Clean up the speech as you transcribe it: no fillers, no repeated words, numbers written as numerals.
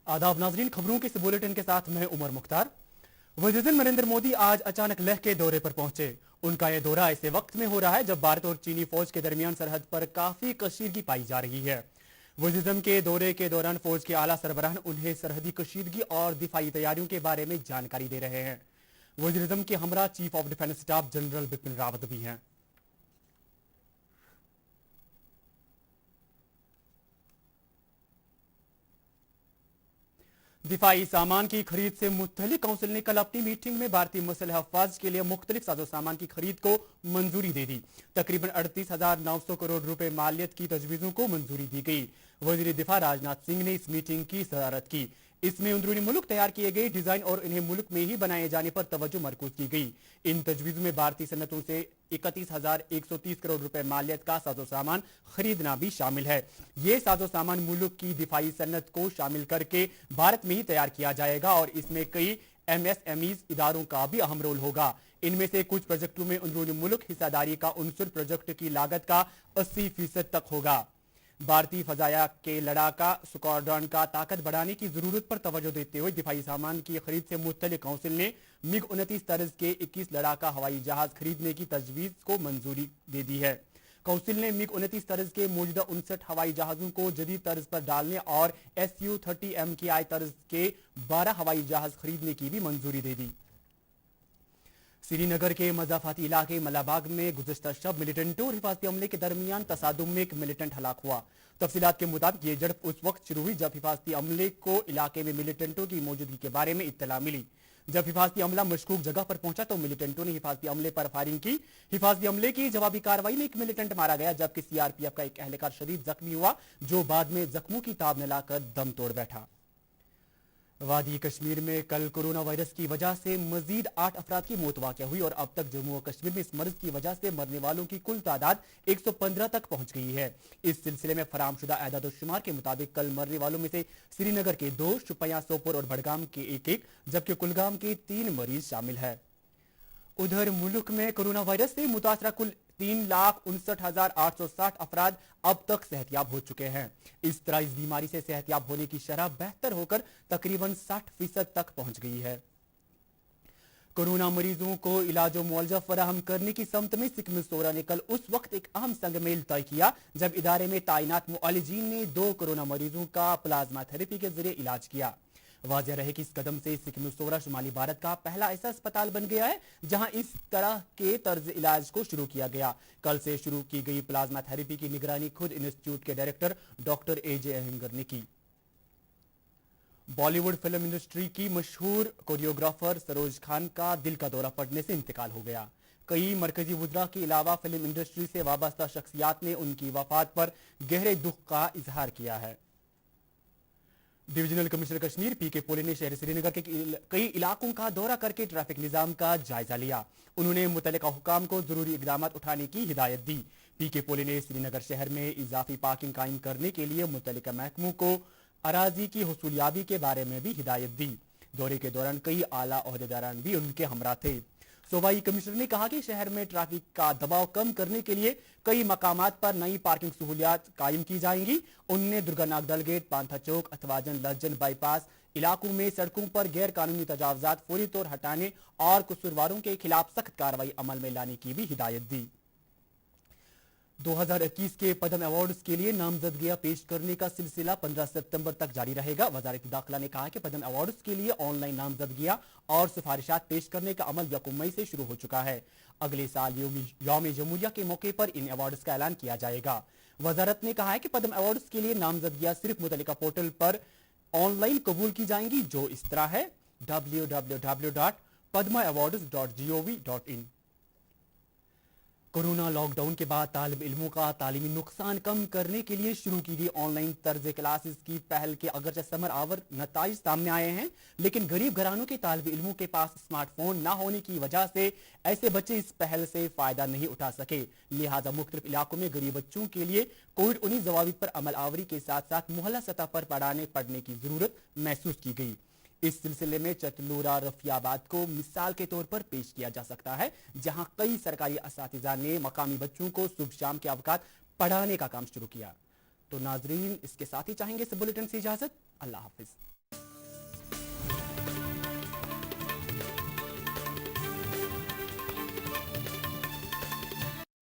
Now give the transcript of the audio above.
आदाब नाजरीन, खबरों के इस बुलेटिन के साथ मैं उमर मुख्तार। वज़ीर नरेंद्र मोदी आज अचानक लेह के दौरे पर पहुंचे। उनका यह दौरा ऐसे वक्त में हो रहा है जब भारत और चीनी फौज के दरमियान सरहद पर काफी कशीदगी पाई जा रही है। वज़ीर के दौरे के दौरान फौज के आला सरबराह उन्हें सरहदी कशीदगी और दिफाई तैयारियों के बारे में जानकारी दे रहे हैं। वज़ीर के हमरा chief of defence staff general Bipin Rawat भी हैं। दिफाई सामान की खरीद से मुत्तलिक काउंसिल ने कल अपनी मीटिंग में भारतीय मसलह अफवाज के लिए मुख्तलिफ साजो सामान की खरीद को मंजूरी दे दी। तकरीबन 38,900 करोड़ रुपए मालियत की तजवीज़ों को मंजूरी दी गई। वज़ीर दिफा राजनाथ सिंह ने इस मीटिंग की सदारत की। इसमें अंदरूनी मुल्क तैयार किए गए डिजाइन और इन्हें मुल्क में ही बनाए जाने पर तवज्जो मरकूज की गई। इन तजवीज़ों में भारतीय सनतों से 31,130 करोड़ रुपए मालियत का साजो सामान खरीदना भी शामिल है। ये साजो सामान मुल्क की दिफाई सनत को शामिल करके भारत में ही तैयार किया जाएगा और इसमें कई MSMEs इदारों का भी अहम रोल होगा। इनमें से कुछ प्रोजेक्टों में अंदरूनी मुल्क हिस्सेदारी का उनसर प्रोजेक्ट की लागत का 80% तक होगा। भारतीय फजाया के लड़ाका स्क्वाड्रन का ताकत बढ़ाने की जरूरत पर तवज्जो देते हुए दिफाई सामान की खरीद से मुत्तलिक काउंसिल ने MiG-29 तर्ज के 21 लड़ाका हवाई जहाज खरीदने की तजवीज को मंजूरी दे दी है। काउंसिल ने MiG-29 तर्ज के मौजूदा 59 हवाई जहाजों को जदीद तर्ज पर डालने और Su-30 MKI तर्ज के 12 हवाई जहाज खरीदने की भी मंजूरी दे दी। श्रीनगर के मजाफाती इलाके मलाबाग में गुज़श्ता शब मिलिटेंटों और हिफाजती अमले के दरमियान तसादुम में एक मिलिटेंट हलाक हुआ। तफसीलात के मुताबिक ये झड़प उस वक्त शुरू हुई जब हिफाजती अमले को इलाके में मिलिटेंटों की मौजूदगी के बारे में इत्तला मिली। जब हिफाजती अमला मशकूक जगह पर पहुंचा तो मिलिटेंटों ने हिफाजती अमले पर फायरिंग की। हिफाजती अमले की जवाबी कार्रवाई में एक मिलिटेंट मारा गया जबकि CRPF का एक अहलकार शदीद जख्मी हुआ जो बाद में जख्मों की ताब में लाकर दम तोड़ बैठा। वादी कश्मीर में कल कोरोना वायरस की वजह से मजीद 8 अफराद की मौत वाक़या हुई और अब तक जम्मू और कश्मीर में इस मर्ज की वजह से मरने वालों की कुल तादाद 115 तक पहुंच गई है। इस सिलसिले में फराहमशुदा एदाद-ओ-शुमार के मुताबिक कल मरने वालों में से श्रीनगर के 2, शुपियां, सोपोर और बड़गाम के 1-1 जबकि कुलगाम के 3 मरीज शामिल है। उधर मुल्क में कोरोना वायरस से मुतासरा कुल 3,59,860 अफराद अब तक सेहतियाब हो चुके हैं। इस तरह इस बीमारी से सेहतियाब होने की शरह बेहतर होकर तकरीबन 60% तक पहुंच गई है। कोरोना मरीजों को इलाज मुआवजा फराहम करने की समत में सिक्किम सोरा ने कल उस वक्त एक अहम संगमेल तय किया जब इदारे में तैनात मुआलिजीन ने 2 कोरोना मरीजों का प्लाज्मा थेरेपी के जरिए इलाज किया। वाज़ेह रहे कि इस कदम से सिक्किम सोरा शुमाली भारत का पहला ऐसा अस्पताल बन गया है जहां इस तरह के तर्ज इलाज को शुरू किया गया। कल से शुरू की गई प्लाज्मा थेरेपी की निगरानी खुद इंस्टीट्यूट के डायरेक्टर डॉक्टर AJ अहंगर ने की। बॉलीवुड फिल्म इंडस्ट्री की मशहूर कोरियोग्राफर सरोज खान का दिल का दौरा पड़ने से इंतकाल हो गया। कई मरकजी वुज़रा के अलावा फिल्म इंडस्ट्री से वाबस्ता शख्सियात ने उनकी वफात पर गहरे दुख का इजहार किया है। डिविजनल कमिश्नर कश्मीर PK पोले ने शहर श्रीनगर के कई इलाकों का दौरा करके ट्रैफिक निजाम का जायजा लिया। उन्होंने मुतल्लिका हुकाम को जरूरी इकदाम उठाने की हिदायत दी। PK पोले ने श्रीनगर शहर में इजाफी पार्किंग कायम करने के लिए मुतल्लिका महकमों को अराजी की हुसूलियाबी के बारे में भी हिदायत दी। दौरे के दौरान कई आला ओहदेदारान भी उनके हमरा थे। सूबाई कमिश्नर ने कहा कि शहर में ट्रैफिक का दबाव कम करने के लिए कई मकामात पर नई पार्किंग सहूलियात कायम की जाएंगी। उन्होंने दुर्गानाग दलगेट, पांथा चौक, अथवाजन लज्जन बाईपास इलाकों में सड़कों पर गैर कानूनी तजावजात फौरी तौर हटाने और कसूरवारों के खिलाफ सख्त कार्रवाई अमल में लाने की भी हिदायत दी। 2021 के पद्म अवार्ड्स के लिए नामजदगियां पेश करने का सिलसिला 15 सितंबर तक जारी रहेगा। वजारत दाखिला ने कहा कि पद्म अवार्ड्स के लिए ऑनलाइन नामजदगियां और सिफारिशात पेश करने का अमल 1 मई से शुरू हो चुका है। अगले साल यौम जमहूरिया के मौके पर इन अवार्ड्स का ऐलान किया जाएगा। वजारत ने कहा है कि पद्म अवार्ड्स के लिए नामजदगियां सिर्फ मुतल्लिका पोर्टल पर ऑनलाइन कबूल की जाएंगी जो इस तरह है www.padmaawards.gov.in। कोरोना लॉकडाउन के बाद तालिब इल्मों का तालीमी नुकसान कम करने के लिए शुरू की गई ऑनलाइन तर्ज क्लासेस की पहल के अगरचे समर आवर नताइज सामने आए हैं, लेकिन गरीब घरानों के तालिब इल्मों के पास स्मार्टफोन ना होने की वजह से ऐसे बच्चे इस पहल से फायदा नहीं उठा सके। लिहाजा मुख्तलिफ इलाकों में गरीब बच्चों के लिए कोविड-19 जवाबित पर अमल आवरी के साथ साथ मोहल्ला सतह पर पढ़ने की जरूरत महसूस की गई। इस सिलसिले में चतलूरा रफियाबाद को मिसाल के तौर पर पेश किया जा सकता है जहां कई सरकारी असातिज़ा ने मकामी बच्चों को सुबह शाम के अवकात पढ़ाने का काम शुरू किया। तो नाजरीन, इसके साथ ही चाहेंगे इस बुलेटिन से इजाजत। अल्लाह हाफिज।